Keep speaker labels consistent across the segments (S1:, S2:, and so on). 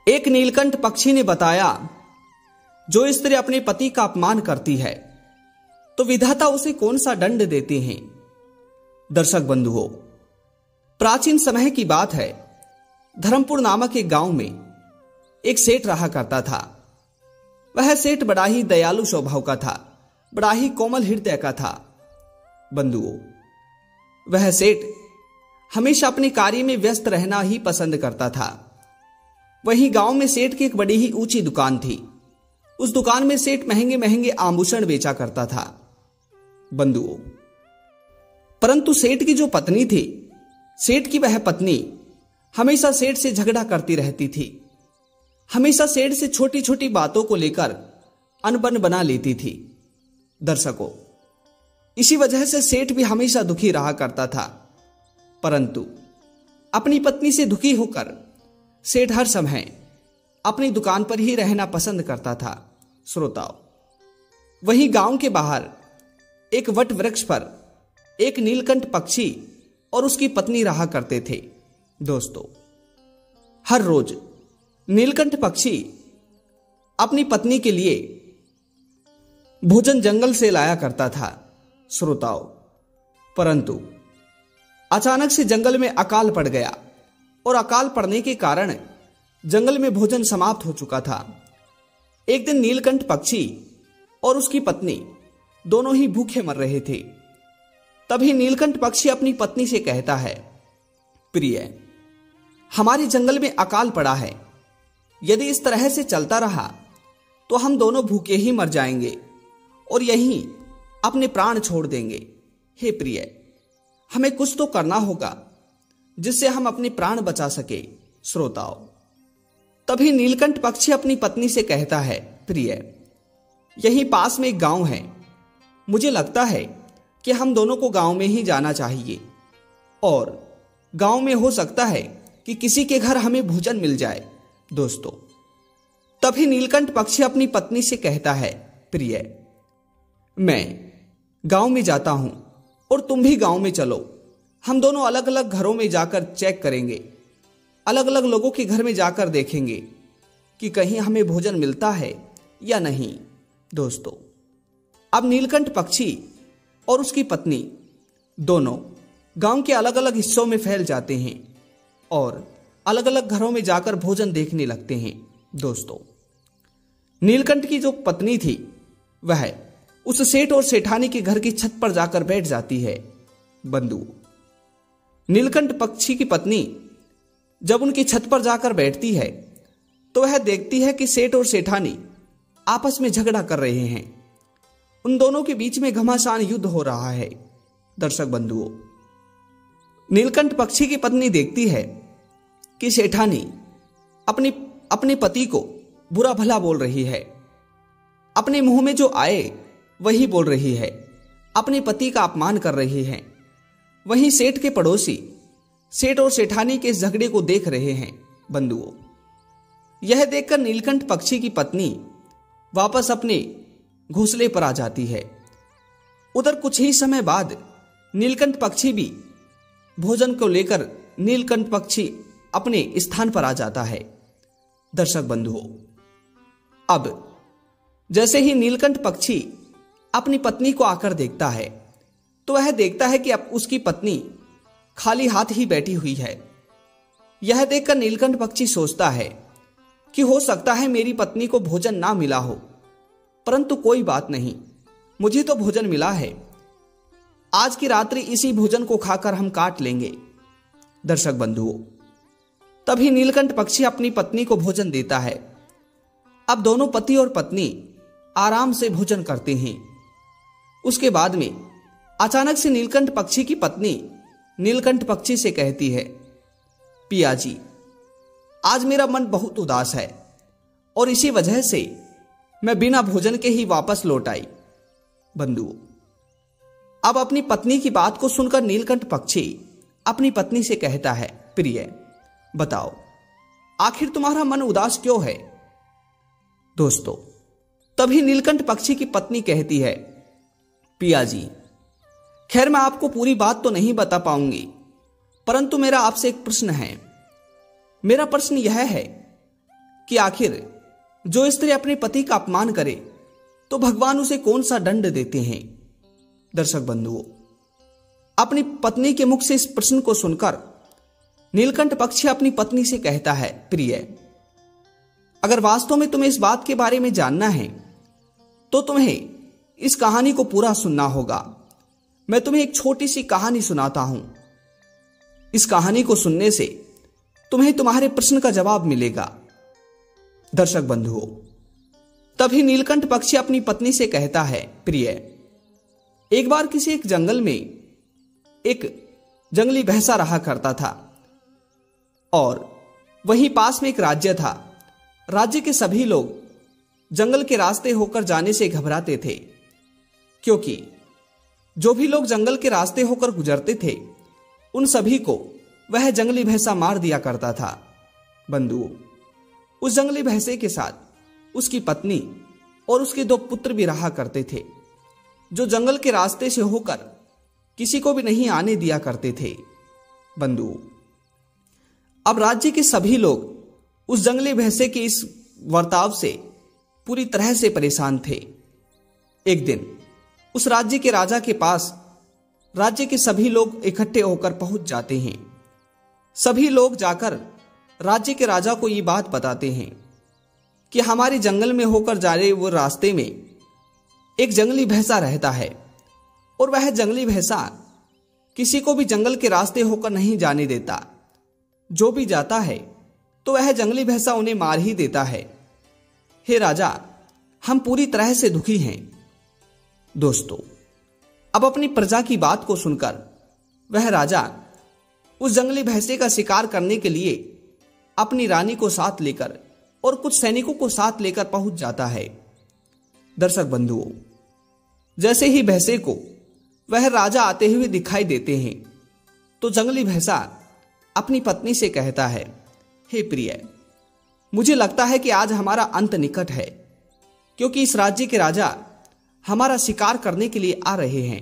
S1: एक नीलकंठ पक्षी ने बताया, जो स्त्री अपने पति का अपमान करती है तो विधाता उसे कौन सा दंड देते हैं। दर्शक बंधुओं, प्राचीन समय की बात है। धर्मपुर नामक एक गांव में एक सेठ रहा करता था। वह सेठ बड़ा ही दयालु स्वभाव का था, बड़ा ही कोमल हृदय का था। बंधुओं, वह सेठ हमेशा अपने कार्य में व्यस्त रहना ही पसंद करता था। वहीं गांव में सेठ की एक बड़ी ही ऊंची दुकान थी। उस दुकान में सेठ महंगे महंगे आभूषण बेचा करता था। बंधुओं, परंतु सेठ की जो पत्नी थी, सेठ की वह पत्नी हमेशा सेठ से झगड़ा करती रहती थी। हमेशा सेठ से छोटी छोटी बातों को लेकर अनबन बना लेती थी। दर्शकों, इसी वजह से सेठ भी हमेशा दुखी रहा करता था। परंतु अपनी पत्नी से दुखी होकर सेठ हर समय अपनी दुकान पर ही रहना पसंद करता था। श्रोताओ, वहीं गांव के बाहर एक वट वृक्ष पर एक नीलकंठ पक्षी और उसकी पत्नी रहा करते थे। दोस्तों, हर रोज नीलकंठ पक्षी अपनी पत्नी के लिए भोजन जंगल से लाया करता था। श्रोताओं, परंतु अचानक से जंगल में अकाल पड़ गया और अकाल पड़ने के कारण जंगल में भोजन समाप्त हो चुका था। एक दिन नीलकंठ पक्षी और उसकी पत्नी दोनों ही भूखे मर रहे थे। तभी नीलकंठ पक्षी अपनी पत्नी से कहता है, प्रिय, हमारे जंगल में अकाल पड़ा है। यदि इस तरह से चलता रहा तो हम दोनों भूखे ही मर जाएंगे और यहीं अपने प्राण छोड़ देंगे। हे प्रिय, हमें कुछ तो करना होगा जिससे हम अपने प्राण बचा सके। श्रोताओं, तभी नीलकंठ पक्षी अपनी पत्नी से कहता है, प्रिय, यहीं पास में एक गांव है। मुझे लगता है कि हम दोनों को गांव में ही जाना चाहिए और गांव में हो सकता है कि किसी के घर हमें भोजन मिल जाए। दोस्तों, तभी नीलकंठ पक्षी अपनी पत्नी से कहता है, प्रिय, मैं गांव में जाता हूं और तुम भी गांव में चलो। हम दोनों अलग अलग घरों में जाकर चेक करेंगे, अलग अलग लोगों के घर में जाकर देखेंगे कि कहीं हमें भोजन मिलता है या नहीं। दोस्तों, अब नीलकंठ पक्षी और उसकी पत्नी दोनों गांव के अलग अलग हिस्सों में फैल जाते हैं और अलग अलग घरों में जाकर भोजन देखने लगते हैं। दोस्तों, नीलकंठ की जो पत्नी थी वह उस सेठ और सेठानी के घर की छत पर जाकर बैठ जाती है। बंधु, नीलकंठ पक्षी की पत्नी जब उनकी छत पर जाकर बैठती है तो वह देखती है कि सेठ और सेठानी आपस में झगड़ा कर रहे हैं। उन दोनों के बीच में घमासान युद्ध हो रहा है। दर्शक बंधुओं, नीलकंठ पक्षी की पत्नी देखती है कि सेठानी अपने पति को बुरा भला बोल रही है। अपने मुंह में जो आए वही बोल रही है, अपने पति का अपमान कर रही है। वहीं सेठ के पड़ोसी सेठ और सेठानी के इस झगड़े को देख रहे हैं। बंधुओं, यह देखकर नीलकंठ पक्षी की पत्नी वापस अपने घोंसले पर आ जाती है। उधर कुछ ही समय बाद नीलकंठ पक्षी भी भोजन को लेकर नीलकंठ पक्षी अपने स्थान पर आ जाता है। दर्शक बंधुओं, अब जैसे ही नीलकंठ पक्षी अपनी पत्नी को आकर देखता है तो वह देखता है कि अब उसकी पत्नी खाली हाथ ही बैठी हुई है। यह देखकर नीलकंठ पक्षी सोचता है कि हो सकता है मेरी पत्नी को भोजन ना मिला हो, परंतु कोई बात नहीं, मुझे तो भोजन मिला है। आज की रात्रि इसी भोजन को खाकर हम काट लेंगे। दर्शक बंधुओं, तभी नीलकंठ पक्षी अपनी पत्नी को भोजन देता है। अब दोनों पति और पत्नी आराम से भोजन करते हैं। उसके बाद में अचानक से नीलकंठ पक्षी की पत्नी नीलकंठ पक्षी से कहती है, पिया जी, आज मेरा मन बहुत उदास है और इसी वजह से मैं बिना भोजन के ही वापस लौट आई। बंधुओं, अब अपनी पत्नी की बात को सुनकर नीलकंठ पक्षी अपनी पत्नी से कहता है, प्रिय, बताओ आखिर तुम्हारा मन उदास क्यों है। दोस्तों, तभी नीलकंठ पक्षी की पत्नी कहती है, पिया जी, खैर मैं आपको पूरी बात तो नहीं बता पाऊंगी, परंतु मेरा आपसे एक प्रश्न है। मेरा प्रश्न यह है कि आखिर जो स्त्री अपने पति का अपमान करे तो भगवान उसे कौन सा दंड देते हैं। दर्शक बंधुओं, अपनी पत्नी के मुख से इस प्रश्न को सुनकर नीलकंठ पक्षी अपनी पत्नी से कहता है, प्रिय, अगर वास्तव में तुम्हें इस बात के बारे में जानना है तो तुम्हें इस कहानी को पूरा सुनना होगा। मैं तुम्हें एक छोटी सी कहानी सुनाता हूं। इस कहानी को सुनने से तुम्हें तुम्हारे प्रश्न का जवाब मिलेगा। दर्शक बंधुओं, तभी नीलकंठ पक्षी अपनी पत्नी से कहता है, प्रिय, एक बार किसी एक जंगल में एक जंगली भैंसा रहा करता था और वहीं पास में एक राज्य था। राज्य के सभी लोग जंगल के रास्ते होकर जाने से घबराते थे, क्योंकि जो भी लोग जंगल के रास्ते होकर गुजरते थे उन सभी को वह जंगली भैंसा मार दिया करता था। बंधुओं, उस जंगली भैंसे के साथ उसकी पत्नी और उसके 2 पुत्र भी रहा करते थे, जो जंगल के रास्ते से होकर किसी को भी नहीं आने दिया करते थे। बंधुओं, अब राज्य के सभी लोग उस जंगली भैंसे के इस वर्ताव से पूरी तरह से परेशान थे। एक दिन उस राज्य के राजा के पास राज्य के सभी लोग इकट्ठे होकर पहुंच जाते हैं। सभी लोग जाकर राज्य के राजा को ये बात बताते हैं कि हमारे जंगल में होकर जा रहे वो रास्ते में एक जंगली भैंसा रहता है और वह जंगली भैंसा किसी को भी जंगल के रास्ते होकर नहीं जाने देता। जो भी जाता है तो वह जंगली भैंसा उन्हें मार ही देता है। हे राजा, हम पूरी तरह से दुखी हैं। दोस्तों, अब अपनी प्रजा की बात को सुनकर वह राजा उस जंगली भैंसे का शिकार करने के लिए अपनी रानी को साथ लेकर और कुछ सैनिकों को साथ लेकर पहुंच जाता है। दर्शक बंधुओं, जैसे ही भैंसे को वह राजा आते हुए दिखाई देते हैं तो जंगली भैंसा अपनी पत्नी से कहता है, हे प्रिय, मुझे लगता है कि आज हमारा अंत निकट है, क्योंकि इस राज्य के राजा हमारा शिकार करने के लिए आ रहे हैं।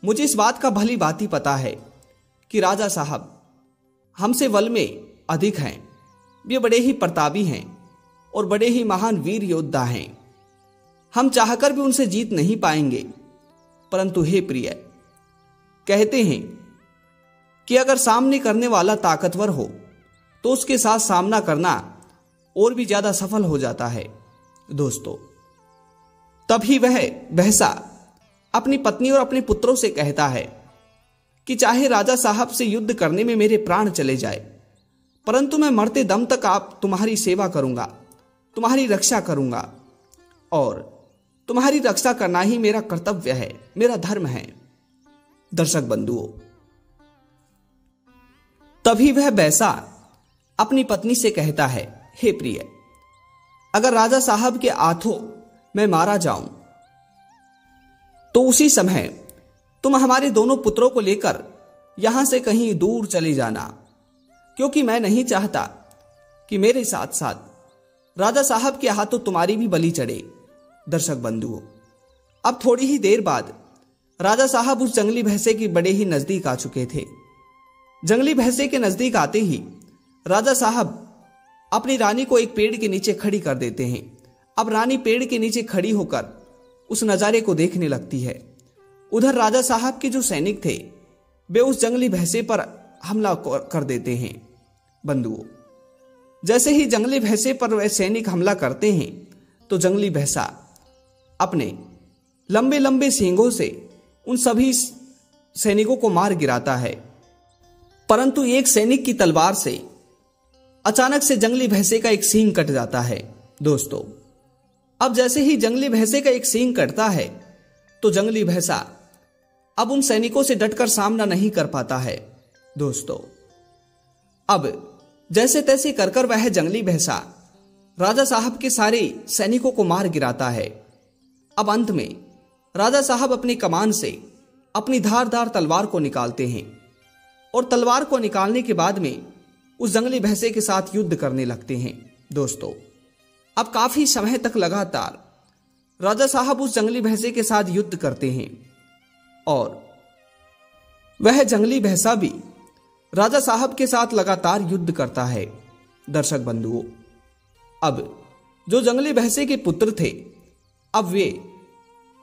S1: मुझे इस बात का भली भांति पता है कि राजा साहब हमसे बल में अधिक हैं। वे बड़े ही प्रतापी हैं और बड़े ही महान वीर योद्धा हैं। हम चाहकर भी उनसे जीत नहीं पाएंगे। परंतु हे प्रिय, कहते हैं कि अगर सामने करने वाला ताकतवर हो तो उसके साथ सामना करना और भी ज्यादा सफल हो जाता है। दोस्तों, तभी वह भैंसा अपनी पत्नी और अपने पुत्रों से कहता है कि चाहे राजा साहब से युद्ध करने में मेरे प्राण चले जाए, परंतु मैं मरते दम तक आप तुम्हारी सेवा करूंगा, तुम्हारी रक्षा करूंगा और तुम्हारी रक्षा करना ही मेरा कर्तव्य है, मेरा धर्म है। दर्शक बंधुओं, तभी वह भैंसा अपनी पत्नी से कहता है, हे प्रिय, अगर राजा साहब के हाथों मैं मारा जाऊं तो उसी समय तुम हमारे दोनों पुत्रों को लेकर यहां से कहीं दूर चले जाना, क्योंकि मैं नहीं चाहता कि मेरे साथ साथ राजा साहब के हाथों तुम्हारी भी बलि चढ़े। दर्शक बंधुओं, अब थोड़ी ही देर बाद राजा साहब उस जंगली भैंसे के बड़े ही नजदीक आ चुके थे। जंगली भैंसे के नजदीक आते ही राजा साहब अपनी रानी को एक पेड़ के नीचे खड़ी कर देते हैं। अब रानी पेड़ के नीचे खड़ी होकर उस नजारे को देखने लगती है। उधर राजा साहब के जो सैनिक थे वे उस जंगली भैंसे पर हमला कर देते हैं। बंधुओं, जैसे ही जंगली भैंसे पर वह सैनिक हमला करते हैं तो जंगली भैंसा अपने लंबे लंबे सींगों से उन सभी सैनिकों को मार गिराता है। परंतु एक सैनिक की तलवार से अचानक से जंगली भैंसे का एक सींग कट जाता है। दोस्तों, अब जैसे ही जंगली भैंसे का एक सींग कटता है तो जंगली भैंसा अब उन सैनिकों से डटकर सामना नहीं कर पाता है। दोस्तों, अब जैसे तैसे कर कर वह जंगली भैंसा राजा साहब के सारे सैनिकों को मार गिराता है। अब अंत में राजा साहब अपनी कमान से अपनी धारदार तलवार को निकालते हैं और तलवार को निकालने के बाद में उस जंगली भैंसे के साथ युद्ध करने लगते हैं। दोस्तों, अब काफी समय तक लगातार राजा साहब उस जंगली भैंसे के साथ युद्ध करते हैं और वह जंगली भैंसा भी राजा साहब के साथ लगातार युद्ध करता है। दर्शक बंधुओं, अब जो जंगली भैंसे के पुत्र थे, अब वे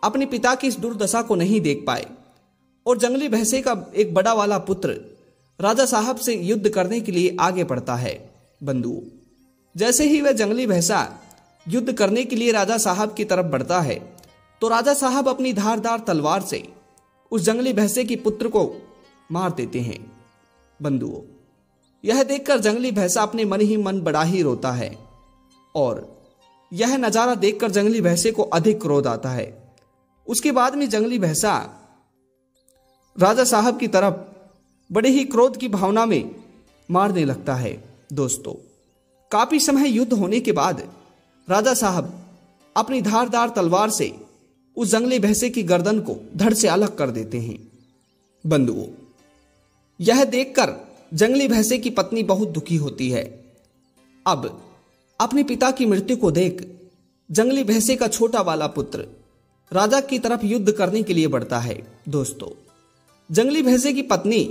S1: अपने पिता की इस दुर्दशा को नहीं देख पाए और जंगली भैंसे का एक बड़ा वाला पुत्र राजा साहब से युद्ध करने के लिए आगे बढ़ता है। बंधुओं, जैसे ही वह जंगली भैंसा युद्ध करने के लिए राजा साहब की तरफ बढ़ता है तो राजा साहब अपनी धारदार तलवार से उस जंगली भैंसे की पुत्र को मार देते हैं। बंधुओं, यह देखकर जंगली भैंसा अपने मन ही मन बड़ा ही रोता है और यह नजारा देखकर जंगली भैंसे को अधिक क्रोध आता है। उसके बाद में जंगली भैंसा राजा साहब की तरफ बड़े ही क्रोध की भावना में मारने लगता है। दोस्तों, काफी समय युद्ध होने के बाद राजा साहब अपनी धारदार तलवार से उस जंगली भैंसे की गर्दन को धड़ से अलग कर देते हैं। बंधुओं, यह देखकर जंगली भैंसे की पत्नी बहुत दुखी होती है। अब अपने पिता की मृत्यु को देख जंगली भैंसे का छोटा वाला पुत्र राजा की तरफ युद्ध करने के लिए बढ़ता है। दोस्तों, जंगली भैंसे की पत्नी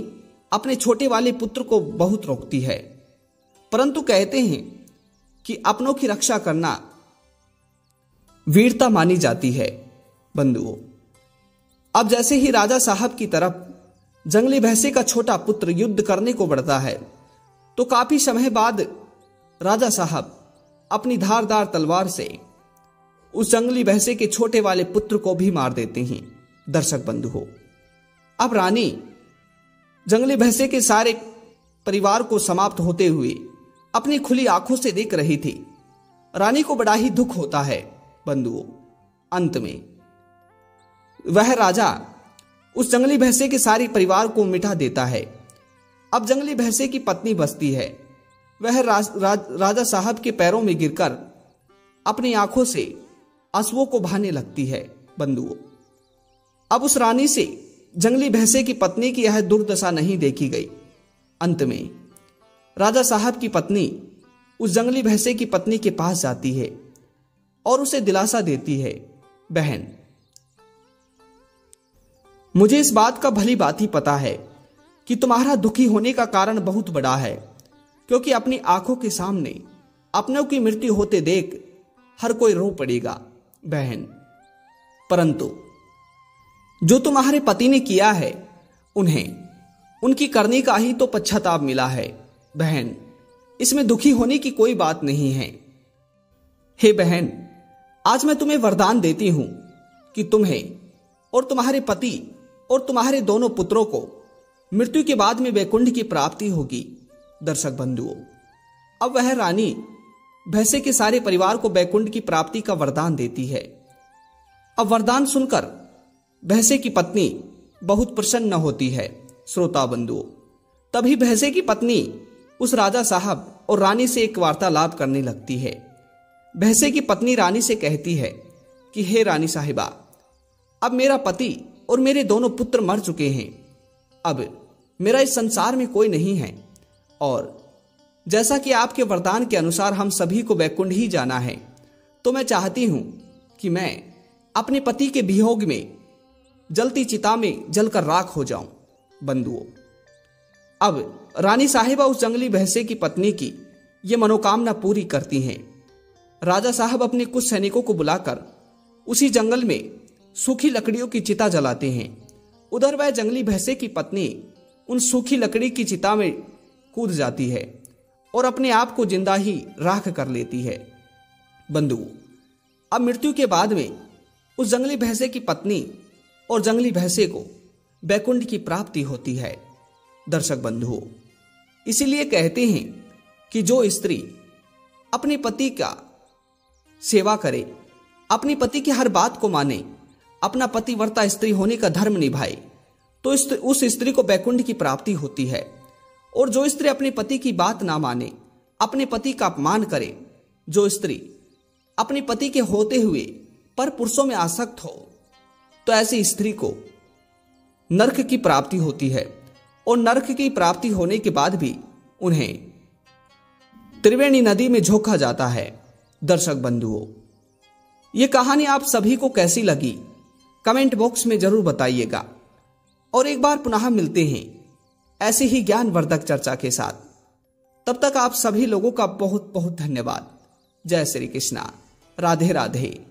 S1: अपने छोटे वाले पुत्र को बहुत रोकती है, परंतु कहते हैं कि अपनों की रक्षा करना वीरता मानी जाती है। बंधुओं, अब जैसे ही राजा साहब की तरफ जंगली भैंसे का छोटा पुत्र युद्ध करने को बढ़ता है तो काफी समय बाद राजा साहब अपनी धारदार तलवार से उस जंगली भैंसे के छोटे वाले पुत्र को भी मार देते हैं। दर्शक बंधुओं, अब रानी जंगली भैंसे के सारे परिवार को समाप्त होते हुए अपनी खुली आंखों से देख रही थी। रानी को बड़ा ही दुख होता है। बंधुओं, अंत में वह राजा उस जंगली भैंसे के सारे परिवार को मिटा देता है। अब जंगली भैंसे की पत्नी बचती है। वह राजा साहब के पैरों में गिरकर अपनी आंखों से आंसुओं को बहाने लगती है। बंधुओं, अब उस रानी से जंगली भैंसे की पत्नी की यह दुर्दशा नहीं देखी गई। अंत में राजा साहब की पत्नी उस जंगली भैंसे की पत्नी के पास जाती है और उसे दिलासा देती है, बहन, मुझे इस बात का भली बात ही पता है कि तुम्हारा दुखी होने का कारण बहुत बड़ा है, क्योंकि अपनी आंखों के सामने अपनों की मृत्यु होते देख हर कोई रो पड़ेगा बहन, परंतु जो तुम्हारे पति ने किया है उन्हें उनकी करने का ही तो पश्चाताप मिला है बहन, इसमें दुखी होने की कोई बात नहीं है। हे बहन, आज मैं तुम्हें वरदान देती हूं कि तुम्हें और तुम्हारे पति और तुम्हारे दोनों पुत्रों को मृत्यु के बाद में वैकुंठ की प्राप्ति होगी। दर्शक बंधुओं, अब वह रानी भैंसे के सारे परिवार को वैकुंठ की प्राप्ति का वरदान देती है। अब वरदान सुनकर भैंसे की पत्नी बहुत प्रसन्न होती है। श्रोता बंधुओं, तभी भैंसे की पत्नी उस राजा साहब और रानी से एक वार्तालाप करने लगती है। भैंसे की पत्नी रानी से कहती है कि हे रानी साहिबा, अब मेरा पति और मेरे दोनों पुत्र मर चुके हैं। अब मेरा इस संसार में कोई नहीं है और जैसा कि आपके वरदान के अनुसार हम सभी को वैकुंठ ही जाना है, तो मैं चाहती हूं कि मैं अपने पति के वियोग में जलती चिता में जलकर राख हो जाऊं। बंधुओं, अब रानी साहिबा उस जंगली भैंसे की पत्नी की ये मनोकामना पूरी करती हैं। राजा साहब अपने कुछ सैनिकों को बुलाकर उसी जंगल में सूखी लकड़ियों की चिता जलाते हैं। उधर वह जंगली भैंसे की पत्नी उन सूखी लकड़ी की चिता में कूद जाती है और अपने आप को जिंदा ही राख कर लेती है। बंधुओं, अब मृत्यु के बाद में उस जंगली भैंसे की पत्नी और जंगली भैंसे को वैकुंठ की प्राप्ति होती है। दर्शक बंधुओं, इसीलिए कहते हैं कि जो स्त्री अपने पति का सेवा करे, अपने पति की हर बात को माने, अपना पतिव्रता स्त्री होने का धर्म निभाए, तो उस स्त्री को वैकुंठ की प्राप्ति होती है। और जो स्त्री अपने पति की बात ना माने, अपने पति का अपमान करे, जो स्त्री अपने पति के होते हुए पर पुरुषों में आसक्त हो, तो ऐसी स्त्री को नरक की प्राप्ति होती है। और नरक की प्राप्ति होने के बाद भी उन्हें त्रिवेणी नदी में झोंका जाता है। दर्शक बंधुओं, ये कहानी आप सभी को कैसी लगी कमेंट बॉक्स में जरूर बताइएगा। और एक बार पुनः मिलते हैं ऐसी ही ज्ञानवर्धक चर्चा के साथ। तब तक आप सभी लोगों का बहुत बहुत धन्यवाद। जय श्री कृष्णा। राधे राधे।